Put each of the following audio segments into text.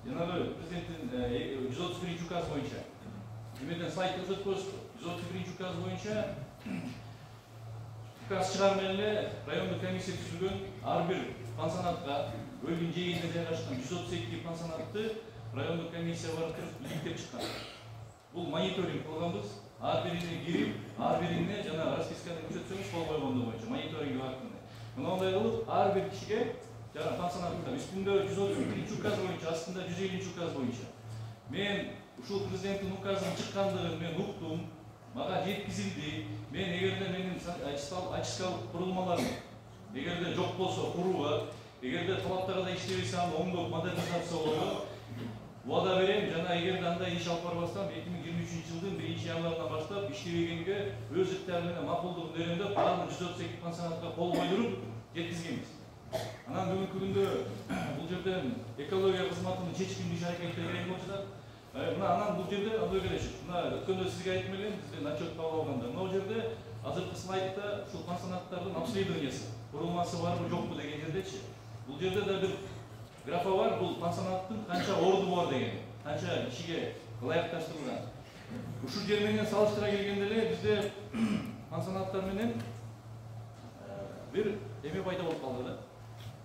жанагы президенттин 131 указ боюнча эмеден сайтта көрсөтүп коюшту. 131 указ боюнча указ чыгарып эле райондук комиссия түзүлгөн ар бир пансионатка көлдүн жээгинде жайгашкан 132 пансионатты райондук комиссия барып иликтеп чыккан. Бул мониторинг кылганбыз. Ар бирине кирип, ар бирине жана расписканы көрсөтсөңүз кол койгондугу боюнча мониторинг аркылуу. Мындай кылып ар бир кишиге жана пансионатта үстүндө 131 указ боюнча, астында 150 указ боюнча. Мен ушул президенттин указынын чыккандыгын мен уктум, мага жеткизилди. Мен эгерде менин очисткалык курулмаларым эгерде жок болсо курууга, эгерде талаптарда иштебесе аны оңдоп модернизациялоого вада берем. Жана эгерде андай иш алып барбастан 2023 жылдын 1-январынан баштап иштебегенге өз ыктыяры менен макулдугун беремдеп, баардык 132 пансионатка кол койдуруп жеткизгенбиз. Анан бүгүнкү күндө бул жерден экология кызматынын чечкин иш аракеттери керек болуп жатат. Анан бул жерде андай келешек. Мына өткөндө сизге айтып элем, бизден отчет кабыл алганда. Мына жерде азыркы слайдта ушул пансионаттардын обследованиясы, курулмасы барбы жокпу деген жердечи. Бул жерде да бир графа бар, бул пансионаттын канча орду бар деген, канча кишиге ылайыкташтырылган. Ушул жер менен салыштыра келгенде эле бизде пансионаттар менен бир эме пайда болуп калды да.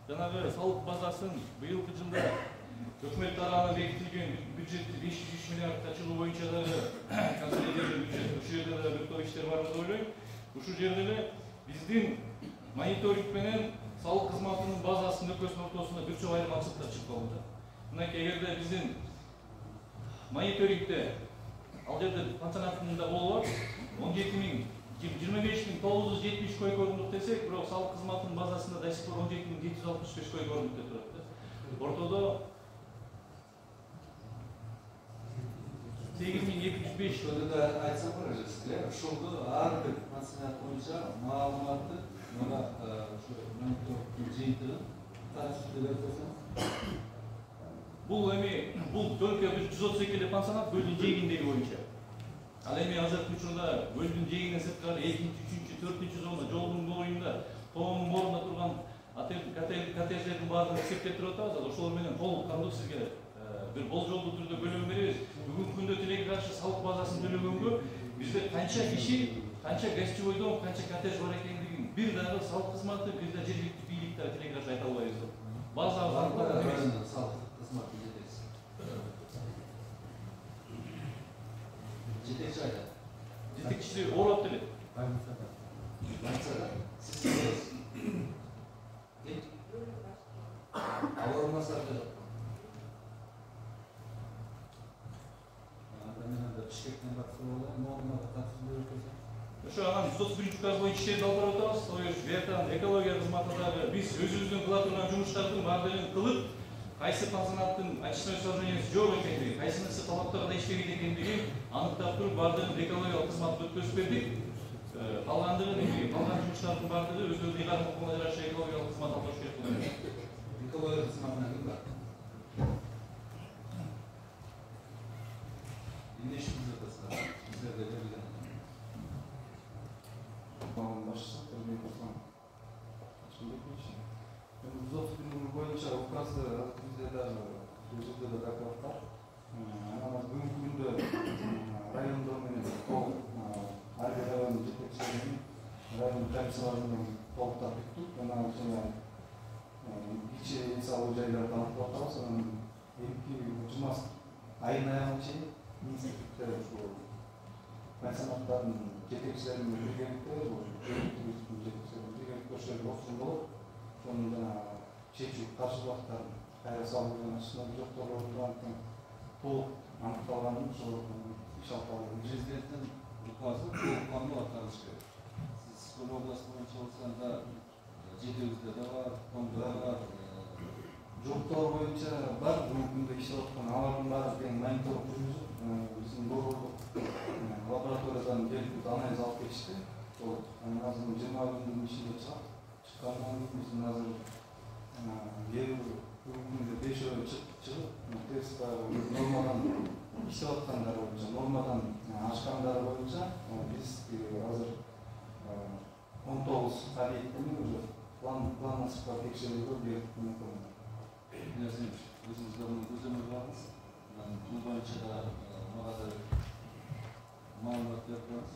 Жанагы салык базасын быйылкы жылда өкмөт тарабынан бекитилген бюджетти 503 миллиардка чыгуу боюнча дагы консолидированный бюджет, ушул жерде да бир топ иштер бар деп ойлойм. Ушул жерде эле биздин мониторинг менен салык кызматынын базасынын өкмөттүн ортосунда бир чоң айрым максаттар чыгып калды. Мынакей эгерде биздин мониторингде ал жерде пансионатында болуп 25.970 койко орындык десек, бирок салык кызматынын базасында до сих пор 17.765 койко орындык деп турат да. Ортодо 8.205 Şöyle айтсам көрөсүздөр, ошолду ар бир пансионат боюнча маалыматты мына ушу мониторингдин жыйынтыгын тарtibde берсеңиз. Бул только 132 пансионат көлдүн жээгиндеги боюнча. Ал эми азыркы учурда көлдүн жээгинен сырткары 2-3, 4 зона жолдун боюнда, тоонун морунда турган коттедждердин баардыгын эсептеп туруп атабыз. Ошолор менен толук кандуу сизге bir bolжолдуу түрдө бөлүм беребиз. Бүгүнкү күндө тилекке каршы салык базасын төлөгөнгө бизде канча киши, канча гостевой дом, канча коттедж бар экендигин бир дагы салык кызматы, бир да жергиликтүү бийликтер тилекке каршы айта албайбыз. База салык кызматы жетекчиси. Жетекчи айтат. Жетекчиси оорап делет. Сиз ауырмаса Ошо анан 131 указ боюнча иштерди алып барып атабыз. Буяктан экология кызматындагы биз өзүбүздүн кыла турган жумуштардын баардыгын кылып, кайсы пансионаттын очистной сооружениясы жок экендиги, кайсынысы талаптарда иштебейт экендигин аныктап туруп, баардыгын экологиялык кызматка өткөзүп бердик. Калгандыгын калган жумуштардын баардыгы өздөрүнүн ыйгарым укугуна жараша экологиялык кызмат алып барыш керек болот. Экология кызматына ким бар? Эмне иш кылып жатасыздар? Сиздерде берилген. Başlık örneği kursam. Açıldık mı için? Uzak günün boyunca ukazda bizde de gözümde de rakamlar var. Ama bugün günde rayonda tol ayrı rayon yetekçilerinin rayon temsilcilerinin tolta tuttuk. Ondan sonra içi insan hocayla tanıttık. Sonra ilk ucumaz ayın ayağın için institutları oldu. Pансионаттардын жетекчилерин биргеликте жетекчилерин отурум болуп, ошонун жанагы чечүү каршылыктарын кайра салуу ачысынан жоктолуп турган толук аныкталганын ошол иш алып баруу. Президенттин указы толук кандуу аткарылыш керек. Сиз Көл областы боюнча болсоңуз да жетибизде да бар, Томдо да бар. Жоктор боюнча бар, бүгүнкү күндө иштеп аткан алардын баары тең мониторинг жүргүзүп, биздин долбоорлук лабораториядан келип анализ алып кетишти. Анан азыр 20 күндүн ичинде чыккандан кийин биздин азыр бүгүнкү күндө 5 чыгып, тест нормадан иштеп аткандар боюнча, нормадан ашкандар боюнча биз азыр 19 объектини уже план сыпат текшерүүгө берип өзүңүздөр көзөмөл багыңыз. боюнча да мага да маалымат берип коюңуз.